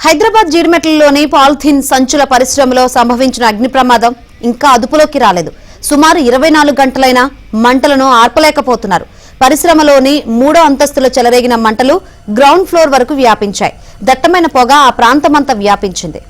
Hyderabad జీడిమెట్లలోని polythene సంచుల పరిశ్రమలో సంభవించిన అగ్ని ప్రమాదం ఇంకా అదుపులోకి రాలేదు. సుమారు 24 గంటలైనా మంటలను ఆర్పలేకపోతున్నారు. పరిశ్రమలోని 3వ అంతస్తులో చెలరేగిన మంటలు గ్రౌండ్ ఫ్లోర్ వరకు వ్యాపించాయి. దట్టమైన పొగ ఆ ప్రాంతమంతా వ్యాపించింది.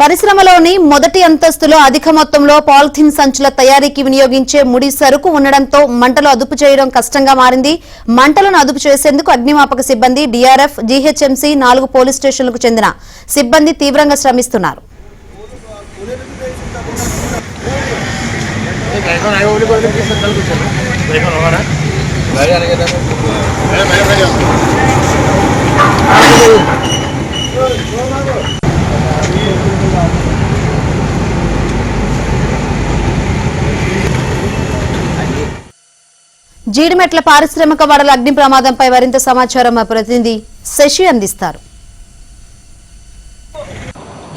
పరిశ్రమలోని మొదటి అంతస్తులో అధిక మొత్తంలో పాలిథిన్ సంచుల తయారీకి వినియోగించే ముడి సరుకు ఉండడంతో మంటలు అదుపు చేయడం కష్టంగా మారింది. మంటలను అదుపు చేసేందుకు అగ్నిమాపక సిబ్బంది, డీఆర్ఎఫ్, జీహెచ్ఎంసీ, 4 పోలీస్ స్టేషన్లకు చెందిన సిబ్బంది తీవ్రంగా శ్రమిస్తున్నారు. జీడిమెట్ల పారిశ్రామిక వాడల అగ్ని ప్రమాదంపై మరింత సమాచారం మా ప్రతినిధి శశి అందిస్తారు.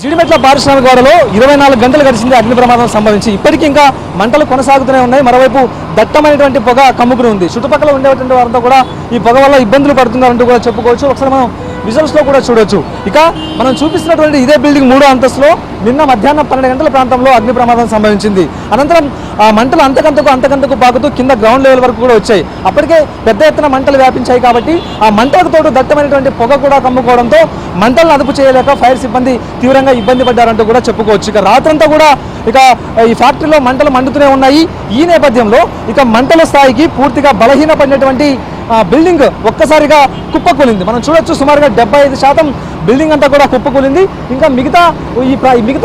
జీడిమెట్ల పారిశ్రామిక వాడలో 24 గంటలు గడిచింది అగ్ని ప్రమాదం సంభవించి. ఇప్పటికీ ఇంకా మంటలు కొనసాగుతూనే ఉన్నాయి. మరోవైపు దట్టమైనటువంటి పొగ కమ్ముకుని ఉంది. చుట్టుపక్కల ఉండేటువంటి వారంతా కూడా ఈ పొగ వల్ల ఇబ్బందులు పడుతున్నారంటూ కూడా చెప్పుకోవచ్చు. ఒకసారి మనం విజువల్స్ లో కూడా చూడొచ్చు. ఇక మనం చూపిస్తున్నటువంటి ఇదే బిల్డింగ్ 3వ అంతస్తులో నిన్న మధ్యాహ్నం 12 గంటల ప్రాంతంలో అగ్ని ప్రమాదం సంభవించింది. అనంతరం ఆ మంటలు అంతకంతకు పాకుతూ కింద గ్రౌండ్ లెవెల్ వరకు కూడా వచ్చాయి. అప్పటికే పెద్ద ఎత్తున మంటలు వ్యాపించాయి కాబట్టి ఆ మంటలకు తోడు దట్టమైనటువంటి పొగ కూడా కమ్ముకోవడంతో మంటలను అదుపు చేయలేక ఫైర్ సిబ్బంది తీవ్రంగా ఇబ్బంది పడ్డారంటూ కూడా చెప్పుకోవచ్చు. ఇక రాత్రంతా కూడా ఇక ఈ ఫ్యాక్టరీలో మంటలు మండుతూనే ఉన్నాయి. ఈ నేపథ్యంలో ఇక మంటల స్థాయికి పూర్తిగా బలహీనపడినటువంటి బిల్డింగ్ ఒక్కసారిగా కుప్పకూలింది. మనం చూడొచ్చు, సుమారుగా 75% బిల్డింగ్ అంతా కూడా కుప్పకూలింది. ఇంకా మిగతా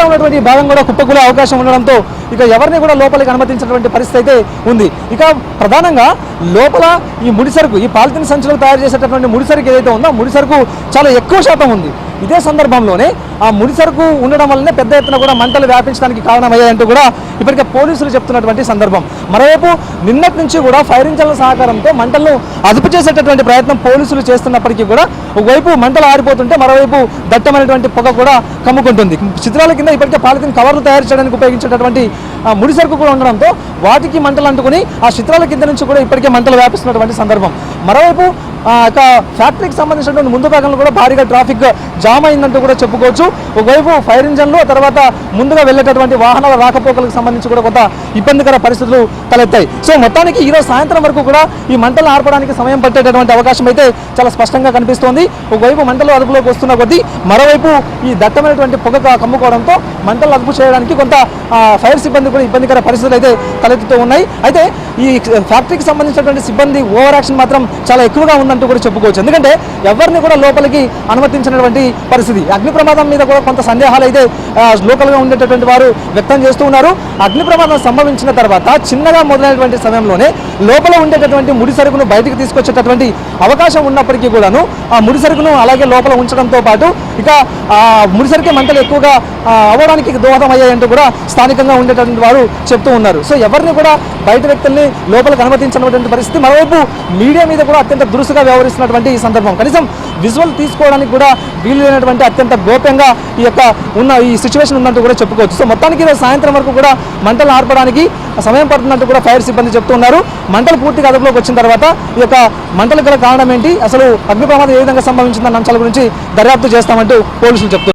ఉన్నటువంటి భాగం కూడా కుప్పకూలే అవకాశం ఉండడంతో ఇక ఎవరిని కూడా లోపలికి అనుమతించినటువంటి పరిస్థితి అయితే ఉంది. ఇక ప్రధానంగా లోపల ఈ ముడిసరుకు, ఈ పాలిథిన్ సంచులకు తయారు చేసేటటువంటి ముడిసరుకు ఏదైతే ఉందో ముడిసరుకు చాలా ఎక్కువ శాతం ఉంది. ఇదే సందర్భంలోనే ఆ ముడిసరుకు ఉండడం వల్లనే పెద్ద ఎత్తున కూడా మంటలు వ్యాపించడానికి కారణమయ్యాయంటూ కూడా ఇప్పటికే పోలీసులు చెప్తున్నటువంటి సందర్భం. మరోవైపు నిన్నటి నుంచి కూడా ఫైర్ ఇంజన్ల సహకారంతో మంటలను అదుపు చేసేటటువంటి ప్రయత్నం పోలీసులు చేస్తున్నప్పటికీ కూడా ఒకవైపు మంటలు ఆరిపోతుంటే మరోవైపు దట్టమైనటువంటి పొగ కూడా కమ్ముకుంటుంది. చిత్రాల కింద ఇప్పటికే పాలిథిన్ కవర్లు తయారు చేయడానికి ఉపయోగించేటటువంటి ముడిసరుకు కూడా ఉండడంతో వాటికి మంటలు అంటుకుని ఆ చిత్రాల కింద నుంచి కూడా ఇప్పటికే మంటలు వ్యాపిస్తున్నటువంటి సందర్భం. మరోవైపు ఫ్యాక్టరీకి సంబంధించినటువంటి ముందు భాగంలో కూడా భారీగా ట్రాఫిక్ జామ్ అయిందంటూ కూడా చెప్పుకోవచ్చు. ఒకవైపు ఫైర్ ఇంజన్లు, తర్వాత ముందుగా వెళ్ళేటటువంటి వాహనాల రాకపోకలకు సంబంధించి కూడా కొంత ఇబ్బందికర పరిస్థితులు తలెత్తాయి. సో మొత్తానికి ఈరోజు సాయంత్రం వరకు కూడా ఈ మంటలు ఆర్పడానికి సమయం పట్టేటటువంటి అవకాశం అయితే చాలా స్పష్టంగా కనిపిస్తోంది. ఒకవైపు మంటలు అదుపులోకి వస్తున్న కొద్దీ మరోవైపు ఈ దట్టమైనటువంటి పొగ కమ్ముకోవడంతో మంటలు అదుపు చేయడానికి కొంత ఫైర్ సిబ్బంది కూడా ఇబ్బందికర పరిస్థితులు అయితే తలెత్తుతూ ఉన్నాయి. అయితే ఈ ఫ్యాక్టరీకి సంబంధించినటువంటి సిబ్బంది ఓవర్ యాక్షన్ మాత్రం చాలా ఎక్కువగా ఉందంటూ కూడా చెప్పుకోవచ్చు. ఎందుకంటే ఎవరిని కూడా లోపలికి అనుమతించినటువంటి పరిస్థితి. అగ్ని ప్రమాదం మీద కూడా కొంత సందేహాలు అయితే లోకల్గా ఉండేటటువంటి వారు వ్యక్తం చేస్తూ ఉన్నారు. అగ్ని ప్రమాదం సంభవించిన తర్వాత చిన్నగా మొదలైనటువంటి సమయంలోనే లోపల ఉండేటటువంటి ముడి సరుకును బయటికి తీసుకొచ్చేటటువంటి అవకాశం ఉన్నప్పటికీ కూడాను ఆ ముడి సరుకును అలాగే లోపల ఉంచడంతో పాటు ఇక ఆ ముడి సరుకే మంటలు ఎక్కువగా అవ్వడానికి దోహదం అయ్యాయంటూ కూడా స్థానికంగా ఉండేటటువంటి వారు చెప్తూ ఉన్నారు. సో ఎవరిని కూడా బయట వ్యక్తుల్ని లోపలికి అనుమతించినటువంటి పరిస్థితి. మరోవైపు మీడియా మీద కూడా అత్యంత దురుసుగా వ్యవహరిస్తున్నటువంటి ఈ సందర్భం. కనీసం విజువల్ తీసుకోవడానికి కూడా వీలు లేనటువంటి అత్యంత గోప్యంగా ఈ సిచ్యువేషన్ ఉందంటూ కూడా చెప్పుకోవచ్చు. సో మొత్తానికి ఈరోజు సాయంత్రం వరకు కూడా మంటలు ఆర్పడానికి సమయం పడుతున్నట్టు కూడా ఫైర్ సిబ్బంది చెప్తూ ఉన్నారు. మంటలు పూర్తిగా అదుపులోకి వచ్చిన తర్వాత ఈ యొక్క మంటలకు గల కారణం ఏంటి, అసలు అగ్ని ప్రమాదం ఏ విధంగా సంభవించిందన్న అంశాల గురించి దర్యాప్తు చేస్తామంటూ పోలీసులు చెప్తున్నారు.